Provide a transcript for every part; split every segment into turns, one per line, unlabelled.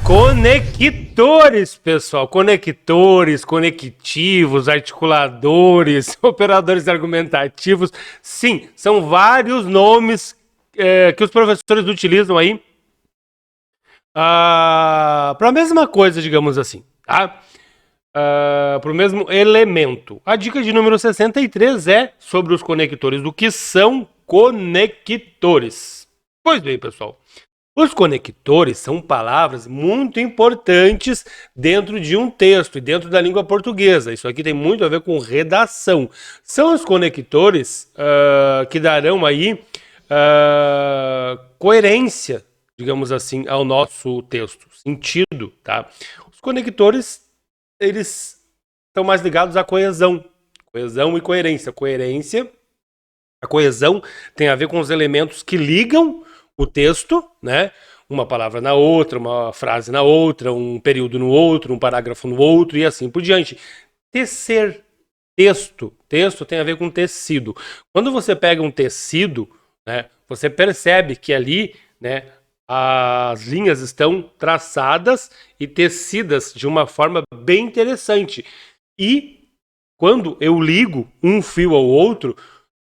Conectores, pessoal. Conectores, conectivos, articuladores, operadores argumentativos. Sim, são vários nomes que os professores utilizam aí para a mesma coisa, digamos assim, tá? Para o mesmo elemento. A dica de número 63 é sobre os conectores. O que são conectores? Pois bem, pessoal. Os conectores são palavras muito importantes dentro de um texto e dentro da língua portuguesa. Isso aqui tem muito a ver com redação. São os conectores que darão aí coerência, digamos assim, ao nosso texto, sentido, tá? Os conectores, eles estão mais ligados à coesão e coerência. A coesão tem a ver com os elementos que ligam o texto, né? Uma palavra na outra, uma frase na outra, um período no outro, um parágrafo no outro e assim por diante. Tecer, texto tem a ver com tecido. Quando você pega um tecido, né, você percebe que ali, né, as linhas estão traçadas e tecidas de uma forma bem interessante. E quando eu ligo um fio ao outro,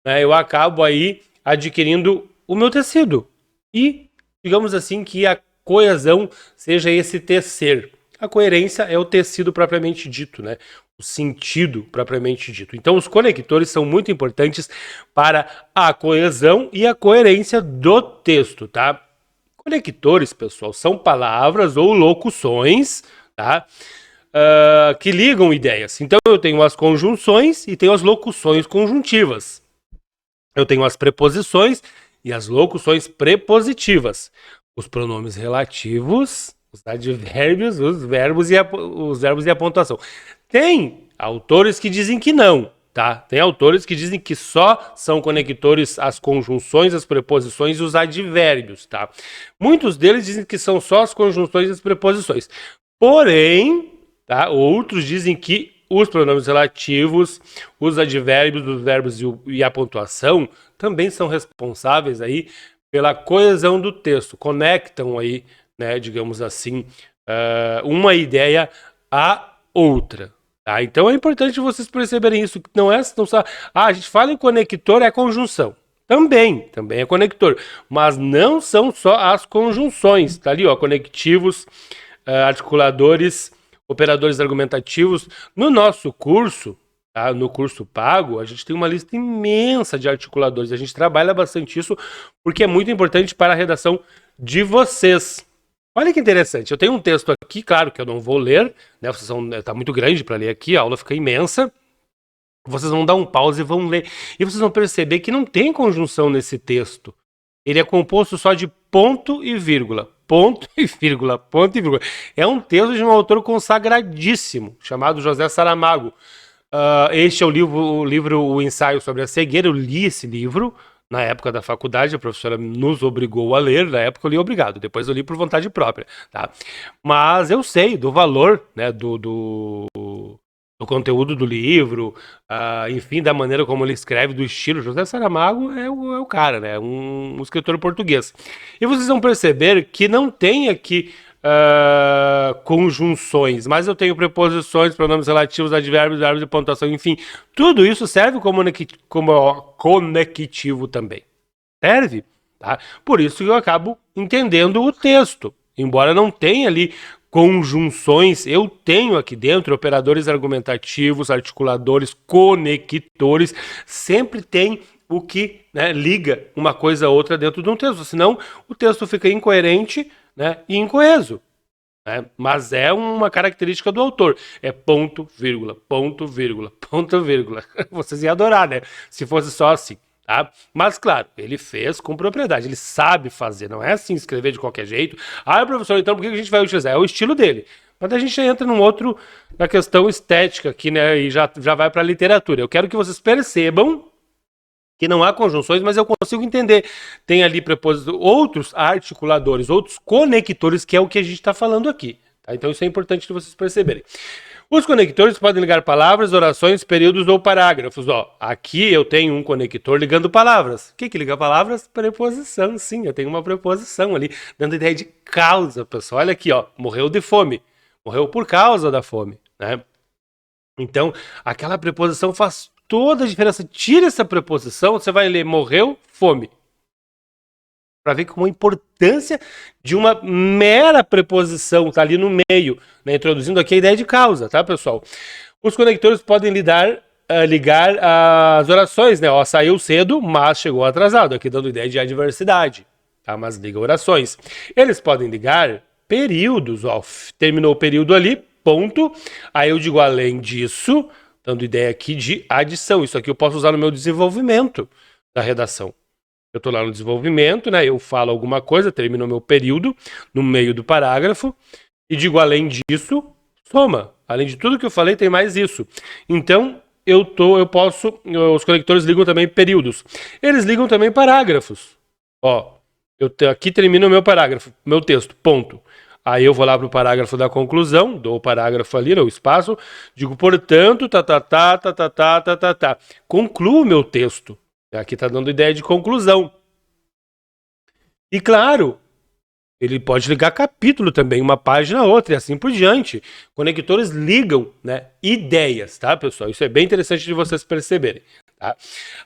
né, eu acabo aí adquirindo o meu tecido. E, digamos assim, que a coesão seja esse tecer. A coerência é o tecido propriamente dito, né? O sentido propriamente dito. Então, os conectores são muito importantes para a coesão e a coerência do texto, tá? Conectores, pessoal, são palavras ou locuções, tá? Que ligam ideias. Então, eu tenho as conjunções e tenho as locuções conjuntivas. Eu tenho as preposições e as locuções prepositivas, os pronomes relativos, os advérbios, os verbos e a pontuação. Tem autores que dizem que não, tá? Tem autores que dizem que só são conectores as conjunções, as preposições e os advérbios, tá? Muitos deles dizem que são só as conjunções e as preposições. Porém, tá? Outros dizem que os pronomes relativos, os advérbios, os verbos e a pontuação também são responsáveis aí pela coesão do texto, conectam aí, né, digamos assim, uma ideia à outra. Tá? Então é importante vocês perceberem isso, que não só, a gente fala em conector, é conjunção. Também é conector, mas não são só as conjunções, tá ali, ó, conectivos, articuladores, operadores argumentativos. No nosso curso, tá? No curso pago, a gente tem uma lista imensa de articuladores. A gente trabalha bastante isso porque é muito importante para a redação de vocês. Olha que interessante. Eu tenho um texto aqui, claro que eu não vou ler, né? Tá muito grande para ler aqui, a aula fica imensa. Vocês vão dar um pause e vão ler. E vocês vão perceber que não tem conjunção nesse texto. Ele é composto só de ponto e vírgula. Ponto e vírgula, ponto e vírgula. É um texto de um autor consagradíssimo, chamado José Saramago. Este é o livro O Ensaio sobre a Cegueira. Eu li esse livro na época da faculdade, a professora nos obrigou a ler, na época eu li obrigado, depois eu li por vontade própria, tá? Mas eu sei do valor, né, do conteúdo do livro, enfim, da maneira como ele escreve, do estilo. José Saramago é o cara, né? Um escritor português. E vocês vão perceber que não tem aqui conjunções, mas eu tenho preposições, pronomes relativos, advérbios, verbos de pontuação, enfim. Tudo isso serve como conectivo também. Serve, tá? Por isso que eu acabo entendendo o texto. Embora não tenha ali conjunções, eu tenho aqui dentro operadores argumentativos, articuladores, conectores, sempre tem o que, né, liga uma coisa a outra dentro de um texto, senão o texto fica incoerente, né, e incoeso. Né? Mas é uma característica do autor, é ponto, vírgula, ponto, vírgula, ponto, vírgula. Vocês iam adorar, né, se fosse só assim. Tá? Mas claro, ele fez com propriedade, ele sabe fazer, não é assim escrever de qualquer jeito. Professor, então por que a gente vai utilizar? É o estilo dele. Mas a gente entra na questão estética aqui, né, e já vai para a literatura. Eu quero que vocês percebam que não há conjunções, mas eu consigo entender. Tem ali prepositos, outros articuladores, outros conectores, que é o que a gente está falando aqui. Tá? Então isso é importante de vocês perceberem. Os conectores podem ligar palavras, orações, períodos ou parágrafos. Ó, aqui eu tenho um conector ligando palavras. O que liga palavras? Preposição, sim. Eu tenho uma preposição ali, dando ideia de causa, pessoal. Olha aqui, ó. Morreu de fome. Morreu por causa da fome, né? Então, aquela preposição faz toda a diferença. Tira essa preposição, você vai ler morreu, fome. Para ver como a importância de uma mera preposição tá ali no meio, né? Introduzindo aqui a ideia de causa, tá, pessoal? Os conectores podem ligar as orações, né? Ó, saiu cedo, mas chegou atrasado, aqui dando ideia de adversidade, tá? Mas liga orações. Eles podem ligar períodos, ó, terminou o período ali, ponto. Aí eu digo além disso, dando ideia aqui de adição. Isso aqui eu posso usar no meu desenvolvimento da redação. Eu estou lá no desenvolvimento, né? Eu falo alguma coisa, termino o meu período no meio do parágrafo e digo além disso, soma. Além de tudo que eu falei, tem mais isso. Então, os conectores ligam também períodos. Eles ligam também parágrafos. Ó, aqui termina o meu parágrafo, meu texto, ponto. Aí eu vou lá para o parágrafo da conclusão, dou o parágrafo ali, o espaço, digo, portanto, concluo o meu texto. Aqui está dando ideia de conclusão. E claro, ele pode ligar capítulo também, uma página a outra e assim por diante. Conectores ligam, né, ideias, tá, pessoal? Isso é bem interessante de vocês perceberem. Tá?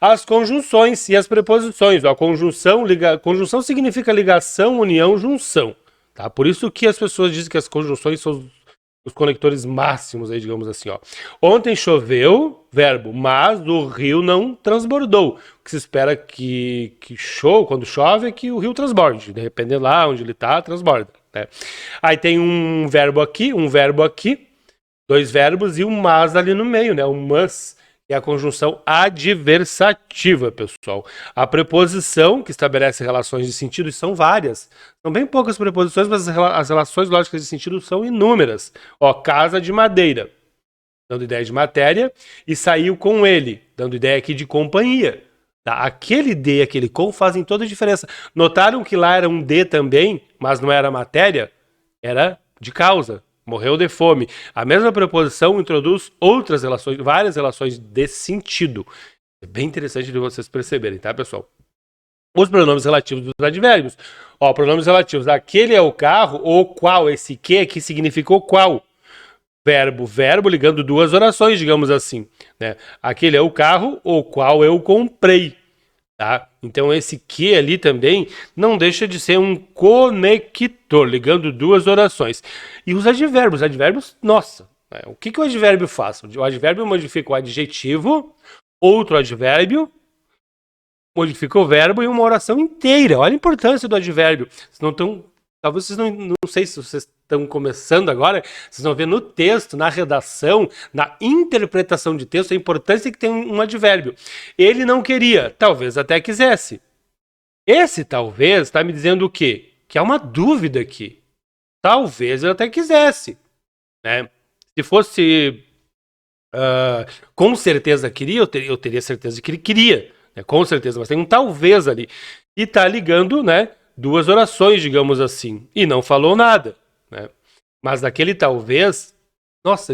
As conjunções e as preposições. Ó, conjunção significa ligação, união, junção. Tá? Por isso que as pessoas dizem que as conjunções são os conectores máximos, aí, digamos assim, ó. Ontem choveu, verbo, mas o rio não transbordou. O que se espera quando chove, é que o rio transborde. Dependendo lá onde ele está, transborda. Né? Aí tem um verbo aqui, dois verbos e um mas ali no meio, né? O mas é a conjunção adversativa, pessoal. A preposição, que estabelece relações de sentido, e são várias. São bem poucas preposições, mas as relações lógicas de sentido são inúmeras. Ó, casa de madeira, dando ideia de matéria, e saiu com ele, dando ideia aqui de companhia. Tá? Aquele de e aquele com fazem toda a diferença. Notaram que lá era um de também, mas não era matéria? Era de causa. Morreu de fome. A mesma preposição introduz outras relações, várias relações de sentido. É bem interessante de vocês perceberem, tá, pessoal? Os pronomes relativos dos advérbios. Ó, pronomes relativos. Aquele é o carro, o qual, esse que aqui significou qual. Verbo ligando duas orações, digamos assim. Né? Aquele é o carro, o qual eu comprei. Tá? Então esse que ali também não deixa de ser um conector, ligando duas orações. E os advérbios, nossa, né? O que o advérbio faz? O advérbio modifica o adjetivo, outro advérbio modifica o verbo e uma oração inteira. Olha a importância do advérbio. Talvez vocês não sei se vocês estão começando agora, vocês vão ver no texto, na redação, na interpretação de texto, a importância que tem um advérbio. Ele não queria, talvez até quisesse. Esse talvez está me dizendo o quê? Que há uma dúvida aqui. Talvez ele até quisesse. Né? Se fosse com certeza queria, eu teria certeza de que ele queria. Né? Com certeza, mas tem um talvez ali. E está ligando, né? Duas orações, digamos assim, e não falou nada, né? Mas daquele talvez, nossa,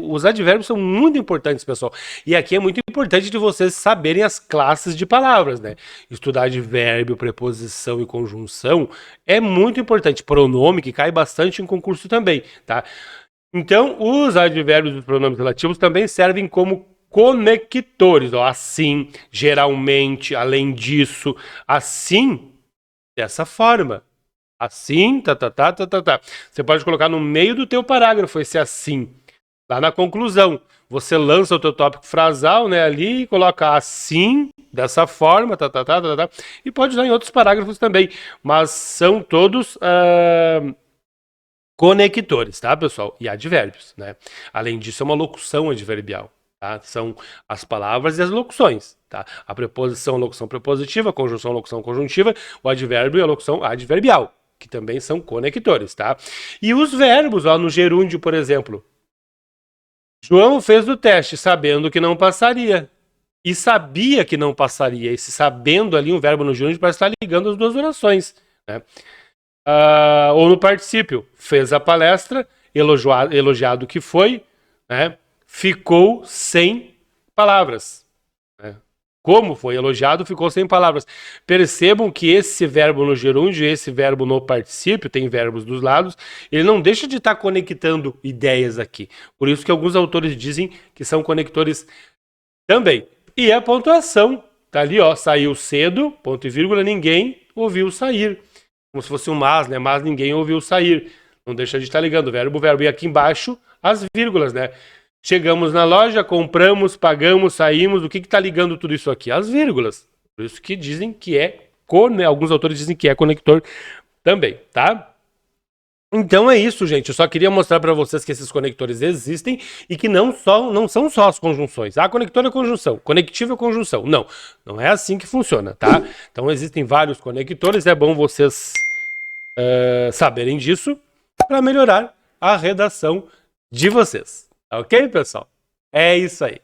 os advérbios são muito importantes, pessoal. E aqui é muito importante de vocês saberem as classes de palavras, né? Estudar advérbio, preposição e conjunção é muito importante. Pronome, que cai bastante em concurso também, tá? Então, os advérbios dos pronomes relativos também servem como conectores, ó, assim, geralmente, além disso, assim, dessa forma. Assim, Você pode colocar no meio do teu parágrafo esse assim. Lá na conclusão, você lança o teu tópico frasal, né, ali e coloca assim, dessa forma, E pode usar em outros parágrafos também. Mas são todos conectores, tá, pessoal? E advérbios, né? Além disso, é uma locução adverbial. Tá? São as palavras e as locuções. Tá? A preposição, a locução prepositiva, a conjunção, a locução conjuntiva, o advérbio e a locução adverbial, que também são conectores. Tá? E os verbos, ó, no gerúndio, por exemplo. João fez o teste sabendo que não passaria. E sabia que não passaria. Esse sabendo ali, um verbo no gerúndio, para estar ligando as duas orações. Né? Ou no particípio. Fez a palestra, elogiado que foi, né, ficou sem palavras. Né? Como foi elogiado, ficou sem palavras. Percebam que esse verbo no gerúndio e esse verbo no particípio, tem verbos dos lados, ele não deixa de estar conectando ideias aqui. Por isso que alguns autores dizem que são conectores também. E a pontuação, tá ali, ó, saiu cedo, ponto e vírgula, ninguém ouviu sair. Como se fosse um mas, né? Mas ninguém ouviu sair. Não deixa de estar ligando verbo, verbo. E aqui embaixo, as vírgulas, né? Chegamos na loja, compramos, pagamos, saímos. O que está ligando tudo isso aqui? As vírgulas. Por isso que dizem que é, alguns autores dizem que é conector também, tá? Então é isso, gente. Eu só queria mostrar para vocês que esses conectores existem e que não são só as conjunções. Ah, conector é conjunção, conectivo é conjunção. Não, não é assim que funciona, tá? Então existem vários conectores, é bom vocês saberem disso para melhorar a redação de vocês. Ok, pessoal? É isso aí.